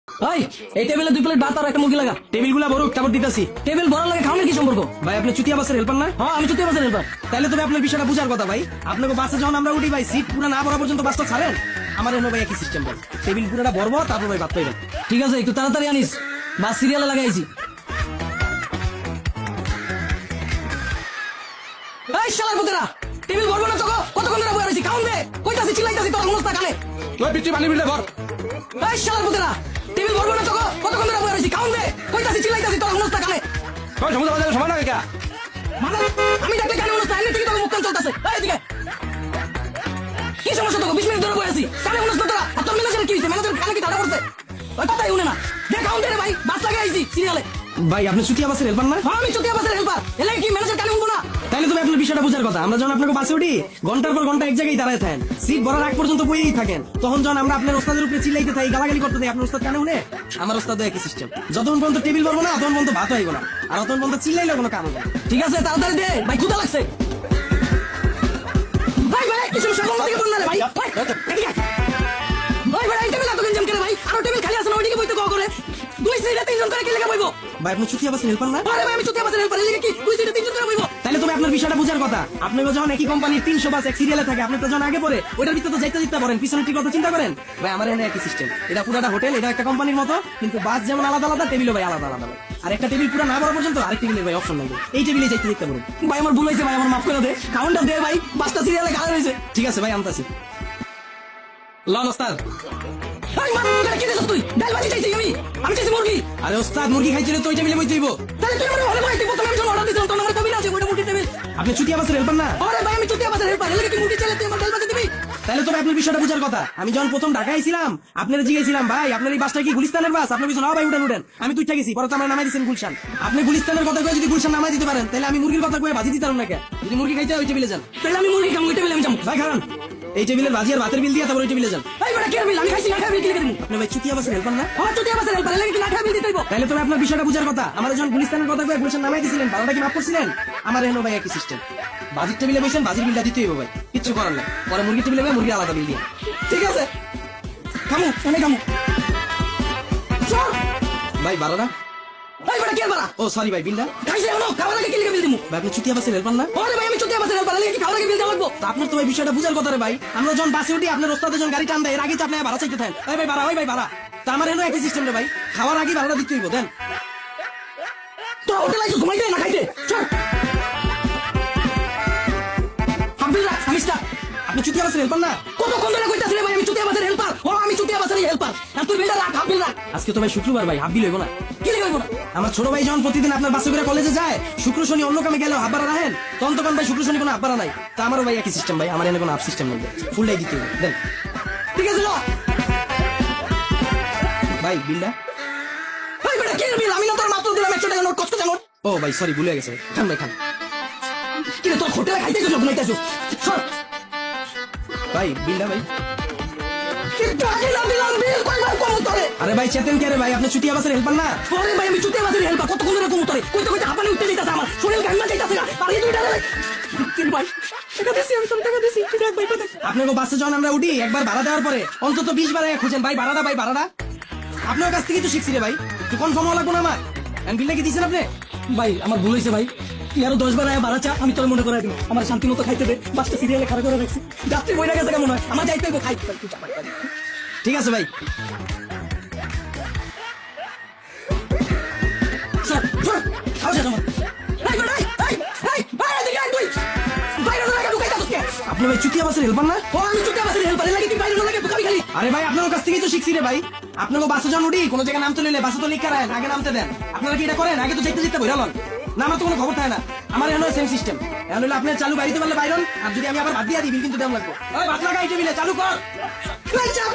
ভাই এই টেবিলে 2 প্লেট ভাত আর একটা মুরগি লাগা। টেবিলগুলা বড় তারপর দিতেছি। টেবিল ভরা লাগে খাওয়ানোর কি সম্পর্ক? ভাই আপনি চুতিয়া বাসের হেল্পার না? হ্যাঁ আমি চুতিয়া বাসের হেল্পার। তাহলে তবে আপনার বিষয়টা বুঝার কথা ভাই। আপনাকে বাসে যখন আমরা উঠি ভাই সিট পুরো না ভরা পর্যন্ত বাসটা ছাড়েন। আমার এনে ভাই একই সিস্টেম ভাই, টেবিল পুরোটা ভরবো তারপর ভাই ভাত পাইবেন। ঠিক আছে একটু তাড়াতাড়ি আনিস, বাস সিরিয়ালে লাগাইছি। এই শালার পুতেরা, টেবিল ভরবো না তোকে? কতক্ষণ ধরে বসে রইছি, খাওন দে। কইতাছি চিল্লাইতাছি তোর মনস্তা কানে। ওই পিচ্চি পানি বিলটা ভর। এই শালার পুতেরা, টেবিল ভরবো না তোকে? কতক্ষণ ধরে বসে রইছি, খাওন দে। কইতাছি চিল্লাইতাছি তোর মনস্তা কানে। ওই সমুদ্র বাজারে সমান না কা? মানে আমি ডাকলে কেন মনস্তা এমনি থেকে তোর মুখ কান চলতেছে। এই দিকে কি সমস্যা তোকে? 20 মিনিট ধরে বসে আছি, কানে মনস্তা তোরা। আর তোর ম্যানেজার কি হইছে? ম্যানেজার কানে কি ঠাড়া করছে? ওই কথাই শুনে না। দে খাওন দে রে ভাই, বাস লাগাইছি সিরিয়ালে। ভাই আপনি চুতিয়া বাসের হেল্পার না? হ্যাঁ আমি চুতিয়া বাসের হেল্পার। এলে কি ম্যানেজার কানে শুনবো না? তাইলে তুমি আপনার বিষয়টা বুঝার কথা। আমরা যখন আপনাকে বাসে উঠি ঘন্টার পর ঘন্টা এক জায়গায় দাঁড়ায় থাকেন, সিট ভরার আগ পর্যন্ত বইয়েই থাকেন। তখন যখন আমরা আপনার ওস্তাদের উপরে চিল্লাইতে থাকি, গালাগালি করতে থাকি, আপনার ওস্তাদ কানে শুনে? আমার ওস্তাদ একই সিস্টেম। যতক্ষণ পর্যন্ত টেবিল ভরবো না ততক্ষণ পর্যন্ত ভাত হইব না, আর ততক্ষণ পর্যন্ত চিল্লাইলে কোনো কাম হবে না। ঠিক আছে তাড়াতাড়ি দে ভাই, ক্ষুধা লাগছে। ভাই ভাই কিছু সামনে থেকে বল না রে ভাই। ভাই এদিকে আয়। ভাই ভাই এই টেবিল এত গঞ্জাম করে ভাই, আর টেবিল খালি আছে না, ওইদিকে বইতে কো করে। 2 সিটে 3 জন করে কি লেগে বইবো? ভাই আপনি চুতিয়া বাসের হেল্পার না? আরে ভাই আমি চুতিয়া বাসের হেল্পার, এদিকে কি 2 সিটে 3 জন করে বইবো? তাহলে তুমি আপনার বিষয়টা বুঝার কথা। আপনি যখন একই কোম্পানির 300 বাস এক সিরিয়ালে থাকে, আপনি তো যখন আগে পড়ে ওইটার ভিতরে তো যাইতে দিতে পারেন, পিছনে ঠিক কথা চিন্তা করেন। ভাই আমার এখানে একই সিস্টেম। এটা পুরাটা হোটেল, এটা একটা কোম্পানির মতো, কিন্তু বাস যেমন আলাদা আলাদা, টেবিলও ভাই আলাদা আলাদা। আর একটা টেবিল পুরো না ভরা পর্যন্ত আরেক টেবিলের ভাই অপশন লাগবে। এই টেবিলে যাইতে দিতে পারেন। ভাই আমার ভুল হয়েছে ভাই, আমার মাফ করে দে। কাউন্টটা দে ভাই, 5টা সিরিয়ালে খারাপ হয়েছে। ঠিক আছে ভাই আনতাছি। লন ওস্তাদ। ভাই মা কি দিছিস তুই? ডাল ভাজি চাইছি আমি চাইছি মুরগি। আরে ওস্তাদ মুরগি খাইছিলে তো ওই টেবিলে বইতে হইব। তাহলে তুই আমার ভালো ভাই, তুই প্রথমে আমি যখন অর্ডার দিছিলাম তখন আমার কবি না আছে ওইটা মুরগি টেবিল। আপনি চুতিয়া বাসের হেল্পার না? আরে ভাই আমি চুতিয়া বাসের হেল্পার, এলে কি মুরগি চাইলে তুই আমার ডাল ভাজি দিবি? তাহলে তবে আপনার বিষয়টা বুঝার কথা। আমি যখন প্রথম ঢাকায় ছিলাম আপনারা জিজ্ঞেছিলাম ভাই আপনার এই বাসটা কি গুলিস্তানের বাস? আপনি বলছেন ভাই উঠেন উঠেন। আমি তুই গেছি, পরে তো আমার নামাই দিচ্ছেন গুলশান। আপনি গুলিস্তানের কথা কয়ে যদি গুলশান নামাই দিতে পারেন, তাহলে আমি মুরগির কথা কয়ে ভাজি দিতাম না কে? যদি মুরগি খাইতে হয় ওই টেবিলে যান। তাহলে আমি মুরগি খাবো, ওই টেবিলে আমি যাবো। ভাই খান এই টেবিলের ভাজি আর ভাতের বিল দিয়ে তারপর ওই টেবিলে যান। এই বেটা কি বিল? আমি খাইছি না, খাই বিল কি লিখে দিমু? আপনি ভাই চুতিয়া বাসের হেল্পার না? আমার চুতিয়া বাসের হেল্পার, এলে কি না খাই বিল দিতে হইব? তাহলে তবে আপনার বিষয়টা বুঝার কথা। আমাদের যখন গুলিস্তানের কথা কয়ে গুলশান নামাই দিছিলেন, ভাড়াটা কি মাফ করছিলেন? আমার এখানে ভাই একই সিস্টেম। ভাজির টেবিলে বসেন, ভাজির বিলটা দিতে হইব ভাই, কিচ্ছু করার নাই। পরে মুরগির টেবিলে মুরগি আলাদা বিল দিয়ে। ঠিক আছে খামু, আমি খামু। চল ভাই বাড়াটা। এই বেটা কি বাড়া? ও সরি ভাই বিলটা। খাইছে এখনো, খাওয়ার আগে কি লিখে বিল দিমু? ভাই আপনি চুতিয়া বাসের হেল্পার না? আরে ভাই আমি চুতিয়া বাসের হেল্পার, এলে কি খাওয়ার আগে বিল দেওয়া লাগবো? তা আপনার তো ভাই বিষয়টা বুঝার কথা রে ভাই। আমরা যখন বাসে উঠি আপনার ওস্তাদে যখন গাড়ি টান দেয়, এর আগে তো আপনি ভাড়া চাইতে থাকেন। ওই ভাই ভাড়া, ওই ভাই ভাড়া। তা আমার এনে একই সিস্টেম রে ভাই, খাওয়ার আগে ভাড়াটা দিতে হইব। দেন তো হোটেল আইছো ঘুমাইতে না খাইতে? চল হাবিল রাখ, আমি স্টার্ট। আপনি চুতিয়া বাসের হেল্পার না? কতক্ষণ ধরে কইতাছিস রে ভাই আমি চুতিয়া বাসের হেল্পার? ও আমি চুতিয়া বাসের হেল্পার। আর তুই বিলটা রাখ, হাবিল রাখ। আজকে তো ভাই শুক্রবার ভাই, হাফ বিল হইব না? কি লিখে হইব না? আমার ছোট ভাই যখন প্রতিদিন আপনার বাসে করে কলেজে যায়, শুক্র শনি অন্য কামে গেলেও হাফ ভাড়া রাখেন, তখন তখন ভাই শুক্র শনি কোনো হাফ ভাড়া নাই। তা আমারও ভাই একই সিস্টেম ভাই, আমার এনে কোনো হাফ সিস্টেম নেই, ফুলটাই দিতে হবে। দেন ঠিক আছে ল। ভাই বিলটা। এই বেটা কি বিল? আমি না তোর মাত্র দিলাম 100 টাকা নোট, কষ্ট জানো? ও ভাই সরি ভুলে গেছে। খান ভাই খান। কি রে তোর হোটেলে খাইতেছিস না ঘুমাইতেছিস? সর ভাই বিলটা ভাই। কিন্তু আগে না দিলাম বিল কইবার কোন তোরে? আরে ভাই চেতেন কে রে ভাই? আপনি চুতিয়া বাসের হেল্পার না? আরে ভাই আমি চুতিয়া বাসের হেল্পার, কতক্ষণ ধরে কোন তোরে? কইতে কইতে হাঁপানি উঠতে যাইতাছে আমার, শরীর গান্না যাইতাছে না। আর এই দুইটা রে তিন ভাই টাকা দিছি, আমি তোর টাকা দিছি, তুই দেখ ভাই দেখ। আপনাকে বাসে যখন আমরা উঠি একবার ভাড়া দেওয়ার পরে অন্তত 20 বার খুঁজেন ভাই ভাড়াটা, ভাই ভাড়াটা। আপনার কাছ থেকেই তো শিখছি রে ভাই, তুই কনফার্ম হওয়া লাগবো না আমার। বিলটা কি দিয়েছেন আপনি? ভাই আমার ভুল হয়েছে ভাই, তুই আরো 10 বার আয়া ভাড়া চা, আমি তোর মনে করাই দিব। আমার শান্তি মতো খাইতে দে, বাসটা সিরিয়ালে খাড়া করে রাখছি। যাত্রী বইরা গেছে কেমন হয়, আমার যাইতে হইব, খাই তুই যা ভাই। ঠিক আছে ভাই। সর সর আওয়াজ আমার। এই বেটা এই এই ভাই এদিকে আয় তুই। বাইরে না লাগে ঢুকাইতাছিস কে? আপনি ভাই চুতিয়া বাসের হেল্পার না? ও আমি চুতিয়া বাসের হেল্পার, লাগে তুই বাইরে না লাগে ঢুকাবি খালি। আরে ভাই আপনার কাছ থেকেই তো শিখছি রে ভাই। আপনাকে বাসে যখন উঠি কোনো জায়গায় নামতে নিলে বাসে তো লিখা রাখেন, আগে নামতে দেন। আপনারা কি এটা করেন? আগে তো যেতে যেতে বইরা লন না, আমার তো কোনো খবর থাকে না। আমার এখানে সেম সিস্টেম। এখন হলো আপনার চালু বাড়িতে পারলে বাইরন, আর যদি আমি আবার ভাত দিয়ে দিই বিল কিন্তু দেওয়া লাগবো। ওই ভাত লাগা এই টেবিলে চালু কর। এই যা